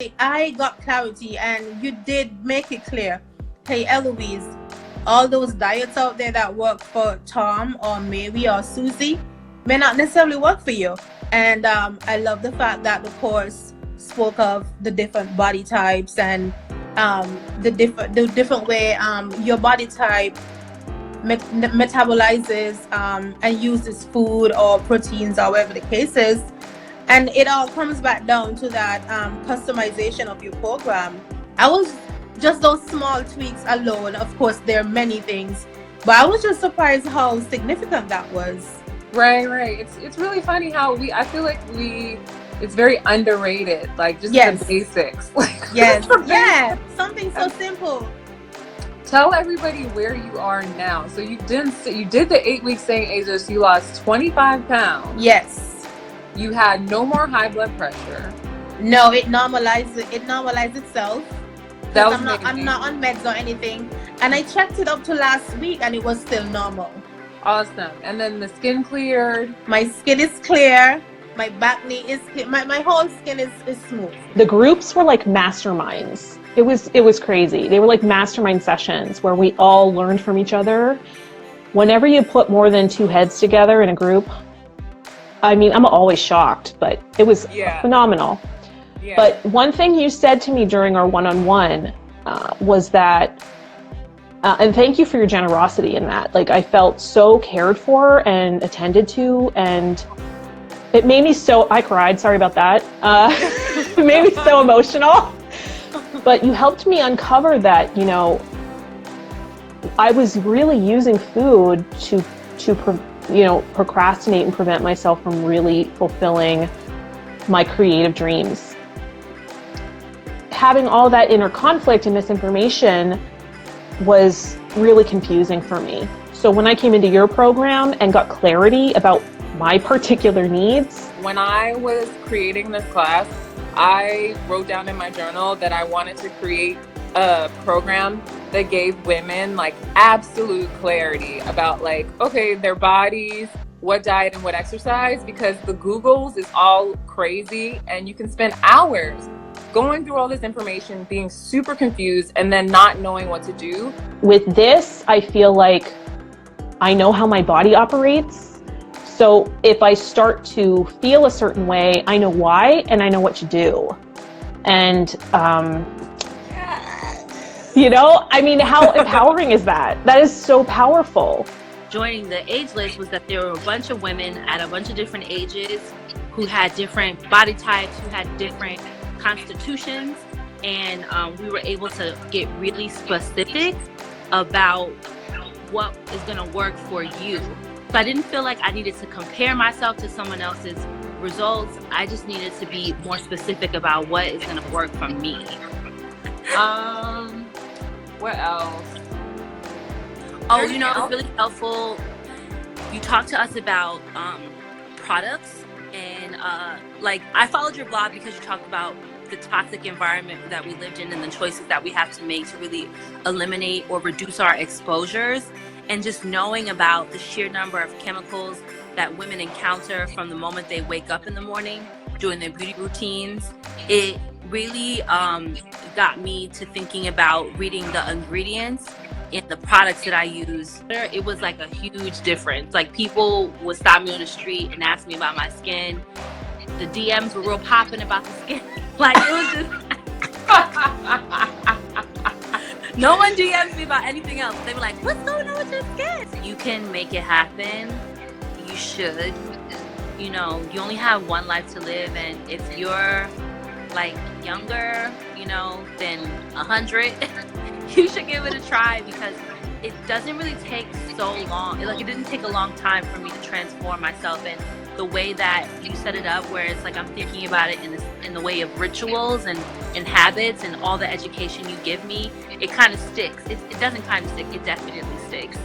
I got clarity, and you did make it clear. Hey, Eloise, all those diets out there that work for Tom or Mary or Susie may not necessarily work for you. And I love the fact that the course spoke of the different body types and the different way your body type metabolizes and uses food or proteins or whatever the case is. And it all comes back down to that customization of your program. I was just those small tweaks alone. Of course, there are many things, but I was just surprised how significant that was. Right. It's really funny how I feel like it's very underrated. Like just the basics. Yes. Yeah. Something so simple. Tell everybody where you are now. So you did the 8-week Staying Ageless. You lost 25 pounds. Yes. You had no more high blood pressure. No, it normalized itself. That was I'm not on meds or anything. And I checked it up to last week and it was still normal. Awesome. And then the skin cleared. My skin is clear. My back knee is clear. My whole skin is smooth. The groups were like masterminds. It was crazy. They were like mastermind sessions where we all learned from each other. Whenever you put more than 2 heads together in a group, I mean, I'm always shocked, but it was phenomenal. Yeah. But one thing you said to me during our one-on-one was that, and thank you for your generosity in that, like I felt so cared for and attended to, and it made me I cried, sorry about that. It made me so emotional, but you helped me uncover that, I was really using food to procrastinate and prevent myself from really fulfilling my creative dreams. Having all that inner conflict and misinformation was really confusing for me. So when I came into your program and got clarity about my particular needs. When I was creating this class, I wrote down in my journal that I wanted to create a program that gave women like absolute clarity about like, okay, their bodies, what diet and what exercise, because the Googles is all crazy and you can spend hours going through all this information, being super confused and then not knowing what to do. With this, I feel like I know how my body operates. So if I start to feel a certain way, I know why and I know what to do. And I mean, how empowering is that? That is so powerful. Joining the Ageless was that there were a bunch of women at a bunch of different ages who had different body types, who had different constitutions, and we were able to get really specific about what is going to work for you. So I didn't feel like I needed to compare myself to someone else's results. I just needed to be more specific about what is going to work for me. What else? Oh, it's really helpful. You talked to us about products, and I followed your blog because you talked about the toxic environment that we lived in and the choices that we have to make to really eliminate or reduce our exposures, and just knowing about the sheer number of chemicals that women encounter from the moment they wake up in the morning doing their beauty routines. It really got me to thinking about reading the ingredients in the products that I use. It was like a huge difference. Like people would stop me on the street and ask me about my skin. The DMs were real popping about the skin. Like it was just no one DMs me about anything else. They were like, what's going on with your skin? You can make it happen. You should. You only have one life to live, and if you're like younger, than 100, you should give it a try, because it doesn't really take so long. It didn't take a long time for me to transform myself, and the way that you set it up, where it's like I'm thinking about it in the way of rituals and habits and all the education you give me, it kind of sticks. It doesn't kind of stick, it definitely sticks.